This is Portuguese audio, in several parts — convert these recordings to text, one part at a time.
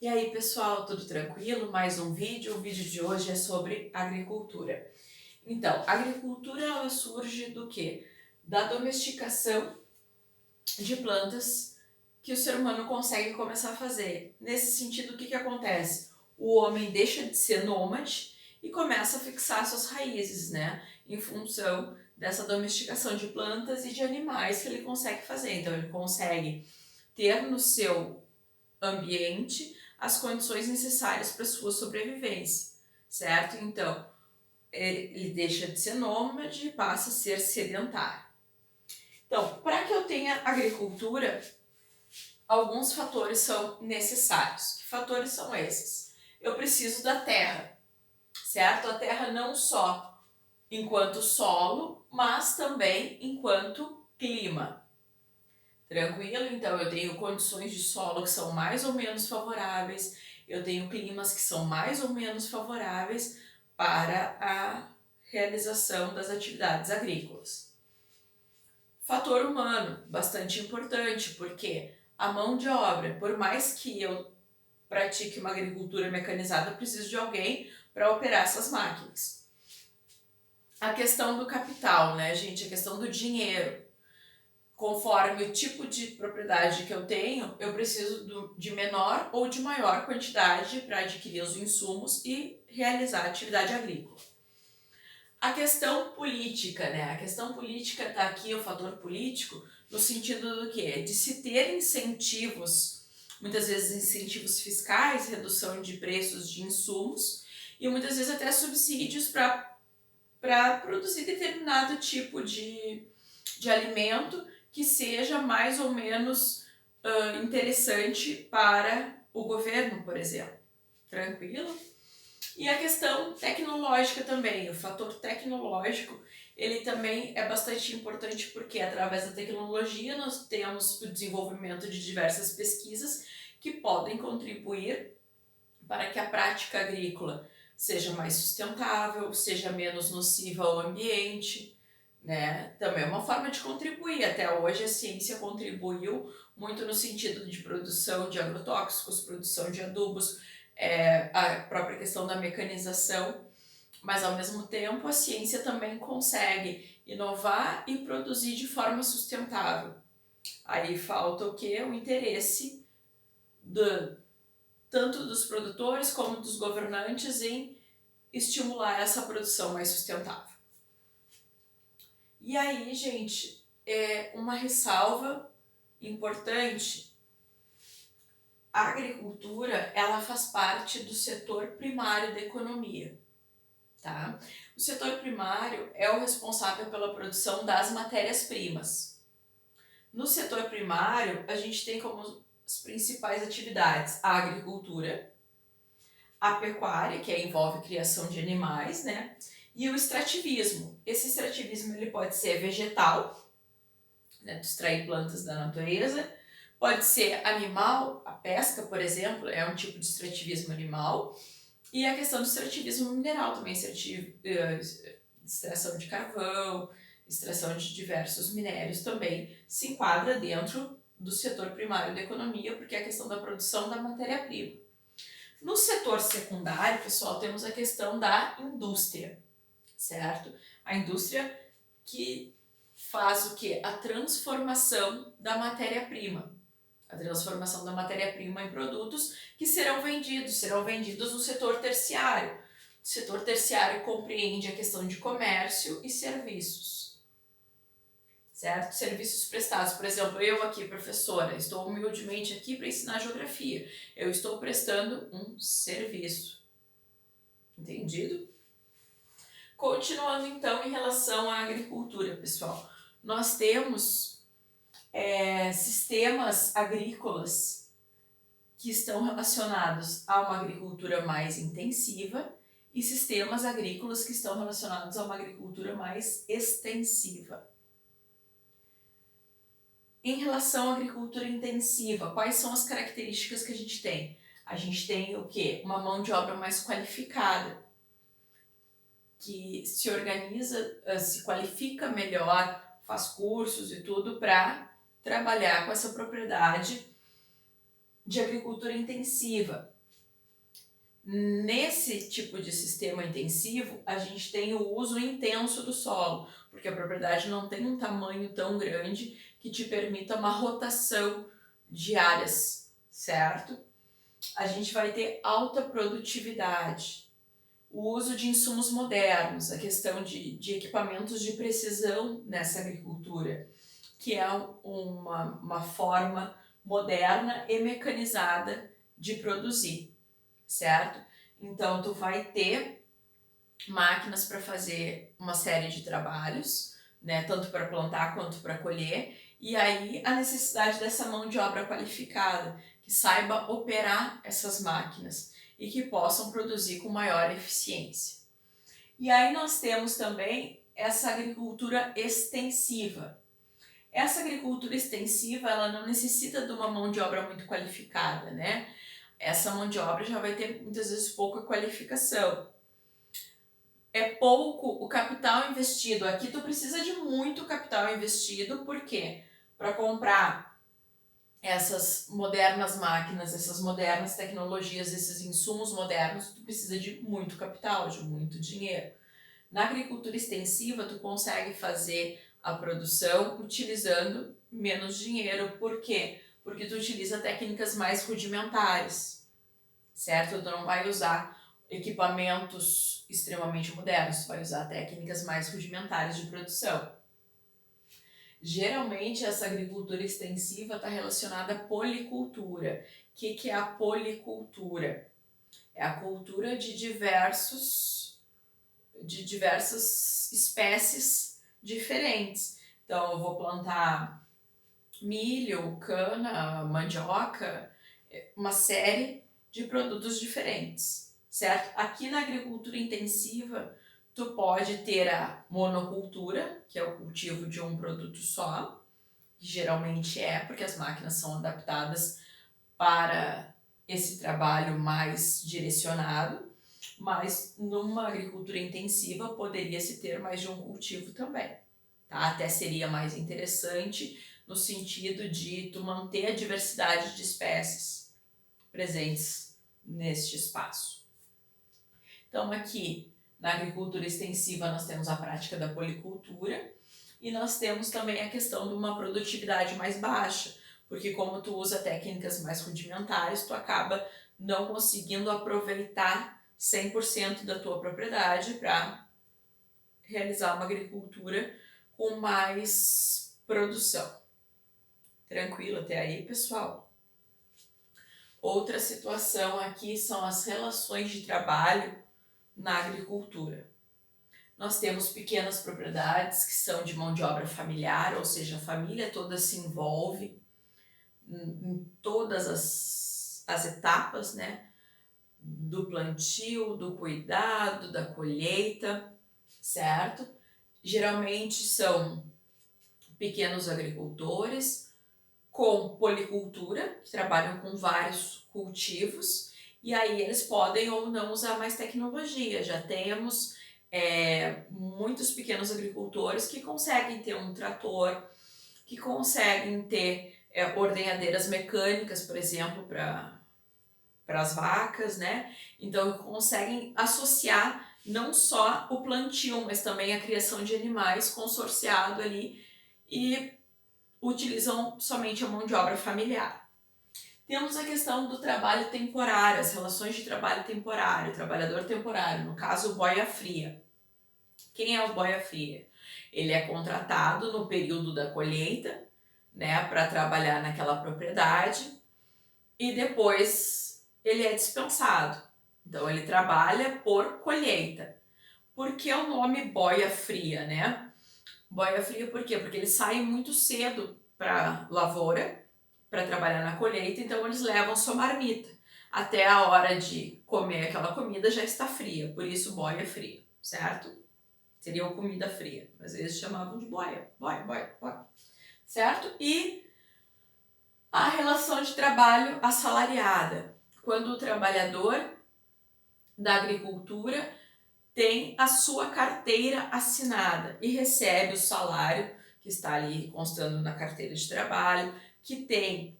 E aí, pessoal, tudo tranquilo? Mais um vídeo. O vídeo de hoje é sobre agricultura. Então, a agricultura ela surge do quê? Da domesticação de plantas que o ser humano consegue começar a fazer. Nesse sentido, o que acontece? O homem deixa de ser nômade e começa a fixar suas raízes, né? Em função dessa domesticação de plantas e de animais que ele consegue fazer. Então, ele consegue ter no seu ambiente as condições necessárias para sua sobrevivência, certo? Então, ele deixa de ser nômade e passa a ser sedentário. Então, para que eu tenha agricultura, alguns fatores são necessários. Que fatores são esses? Eu preciso da terra, certo? A terra não só enquanto solo, mas também enquanto clima. Tranquilo? Então eu tenho condições de solo que são mais ou menos favoráveis, eu tenho climas que são mais ou menos favoráveis para a realização das atividades agrícolas. Fator humano, bastante importante, porque a mão de obra, por mais que eu pratique uma agricultura mecanizada, eu preciso de alguém para operar essas máquinas. A questão do capital, né, gente? A questão do dinheiro. Conforme o tipo de propriedade que eu tenho, eu preciso de menor ou de maior quantidade para adquirir os insumos e realizar a atividade agrícola. A questão política, né? A questão política está aqui, o fator político, no sentido do quê? De se ter incentivos, muitas vezes incentivos fiscais, redução de preços de insumos e muitas vezes até subsídios para produzir determinado tipo de alimento que seja mais ou menos interessante para o governo, por exemplo. Tranquilo? E a questão tecnológica também, o fator tecnológico, ele também é bastante importante porque através da tecnologia nós temos o desenvolvimento de diversas pesquisas que podem contribuir para que a prática agrícola seja mais sustentável, seja menos nociva ao ambiente, né? Também é uma forma de contribuir. Até hoje a ciência contribuiu muito no sentido de produção de agrotóxicos, produção de adubos, a própria questão da mecanização, mas ao mesmo tempo a ciência também consegue inovar e produzir de forma sustentável. Aí falta o que? O interesse tanto dos produtores como dos governantes em estimular essa produção mais sustentável. E aí, gente, uma ressalva importante: a agricultura ela faz parte do setor primário da economia, tá? O setor primário é o responsável pela produção das matérias-primas. No setor primário, a gente tem como as principais atividades a agricultura, a pecuária, que envolve criação de animais, né? E o extrativismo. Esse extrativismo ele pode ser vegetal, né? Extrair plantas da natureza, pode ser animal, a pesca, por exemplo, é um tipo de extrativismo animal, e a questão do extrativismo mineral também, extração de carvão, extração de diversos minérios também se enquadra dentro do setor primário da economia, porque é a questão da produção da matéria-prima. No setor secundário, pessoal, temos a questão da indústria, certo? A indústria que faz o quê? A transformação da matéria-prima. A transformação da matéria-prima em produtos que serão vendidos no setor terciário. O setor terciário compreende a questão de comércio e serviços, certo? Serviços prestados, por exemplo, eu aqui, professora, estou humildemente aqui para ensinar geografia. Eu estou prestando um serviço. Entendido? Continuando então em relação à agricultura, pessoal. Nós temos sistemas agrícolas que estão relacionados a uma agricultura mais intensiva e sistemas agrícolas que estão relacionados a uma agricultura mais extensiva. Em relação à agricultura intensiva, quais são as características que a gente tem? A gente tem o quê? Uma mão de obra mais qualificada, que se organiza, se qualifica melhor, faz cursos e tudo para trabalhar com essa propriedade de agricultura intensiva. Nesse tipo de sistema intensivo, a gente tem o uso intenso do solo, porque a propriedade não tem um tamanho tão grande que te permita uma rotação de áreas, certo? A gente vai ter alta produtividade, o uso de insumos modernos, a questão de equipamentos de precisão nessa agricultura, que é uma forma moderna e mecanizada de produzir, certo? Então, tu vai ter máquinas para fazer uma série de trabalhos, né, tanto para plantar quanto para colher, e aí a necessidade dessa mão de obra qualificada, que saiba operar essas máquinas e que possam produzir com maior eficiência. E aí nós temos também essa agricultura extensiva. Essa agricultura extensiva, ela não necessita de uma mão de obra muito qualificada, né? Essa mão de obra já vai ter muitas vezes pouca qualificação. É pouco o capital investido. Aqui tu precisa de muito capital investido, por quê? Para comprar essas modernas máquinas, essas modernas tecnologias, esses insumos modernos, tu precisa de muito capital, de muito dinheiro. Na agricultura extensiva, tu consegue fazer a produção utilizando menos dinheiro. Por quê? Porque tu utiliza técnicas mais rudimentares, certo? Tu não vai usar equipamentos extremamente modernos, tu vai usar técnicas mais rudimentares de produção. Geralmente, essa agricultura extensiva está relacionada à policultura. O que é a policultura? É a cultura de diversas espécies diferentes. Então, eu vou plantar milho, cana, mandioca, uma série de produtos diferentes, certo? Aqui na agricultura intensiva, tu pode ter a monocultura, que é o cultivo de um produto só, que geralmente é porque as máquinas são adaptadas para esse trabalho mais direcionado, mas numa agricultura intensiva poderia-se ter mais de um cultivo também, tá? Até seria mais interessante no sentido de tu manter a diversidade de espécies presentes neste espaço. Então aqui na agricultura extensiva nós temos a prática da policultura e nós temos também a questão de uma produtividade mais baixa, porque como tu usa técnicas mais rudimentares, tu acaba não conseguindo aproveitar 100% da tua propriedade para realizar uma agricultura com mais produção. Tranquilo até aí, pessoal? Outra situação aqui são as relações de trabalho na agricultura. Nós temos pequenas propriedades que são de mão de obra familiar, ou seja, a família toda se envolve em todas as etapas, né? Do plantio, do cuidado, da colheita, certo? Geralmente são pequenos agricultores com policultura, que trabalham com vários cultivos, e aí eles podem ou não usar mais tecnologia. Já temos muitos pequenos agricultores que conseguem ter um trator, que conseguem ter ordenhadeiras mecânicas, por exemplo, para as vacas, né? Então conseguem associar não só o plantio, mas também a criação de animais consorciado ali e utilizam somente a mão de obra familiar. Temos a questão do trabalho temporário, as relações de trabalho temporário, trabalhador temporário, no caso o boia fria. Quem é o boia fria? Ele é contratado no período da colheita, né, para trabalhar naquela propriedade e depois ele é dispensado. Então ele trabalha por colheita. Por que o nome boia fria, né? Boia fria por quê? Porque eles saem muito cedo para lavoura, para trabalhar na colheita, então eles levam sua marmita. Até a hora de comer aquela comida já está fria, por isso boia fria, certo? Seria uma comida fria, mas eles chamavam de boia, certo? E a relação de trabalho assalariada, quando o trabalhador da agricultura tem a sua carteira assinada e recebe o salário que está ali constando na carteira de trabalho, que tem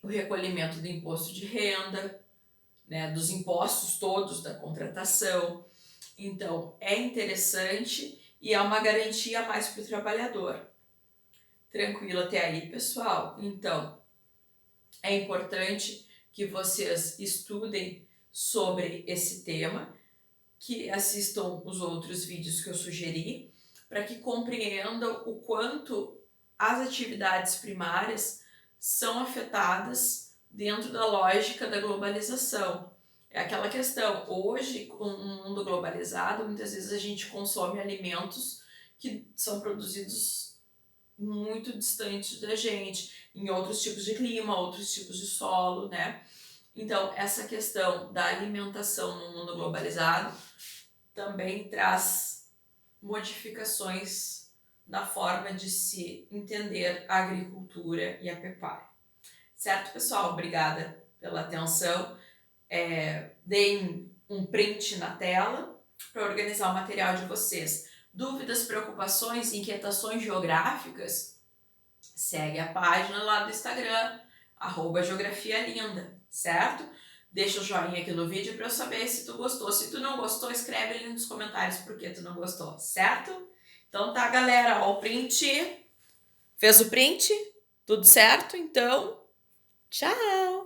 o recolhimento do imposto de renda, né, dos impostos todos da contratação. Então, é interessante e é uma garantia a mais para o trabalhador. Tranquilo até aí, pessoal? Então, é importante que vocês estudem sobre esse tema, que assistam os outros vídeos que eu sugeri, para que compreendam o quanto as atividades primárias são afetadas dentro da lógica da globalização. É aquela questão, hoje, com um mundo globalizado, muitas vezes a gente consome alimentos que são produzidos muito distantes da gente, em outros tipos de clima, outros tipos de solo, né? Então, essa questão da alimentação no mundo globalizado também traz modificações na forma de se entender a agricultura e a pecuária. Certo, pessoal? Obrigada pela atenção. Deem um print na tela para organizar o material de vocês. Dúvidas, preocupações, inquietações geográficas? Segue a página lá do Instagram, @geografialinda, certo? Deixa o joinha aqui no vídeo para eu saber se tu gostou. Se tu não gostou, escreve ali nos comentários por que tu não gostou, certo? Então tá, galera, ó, o print. Fez o print? Tudo certo? Então, tchau!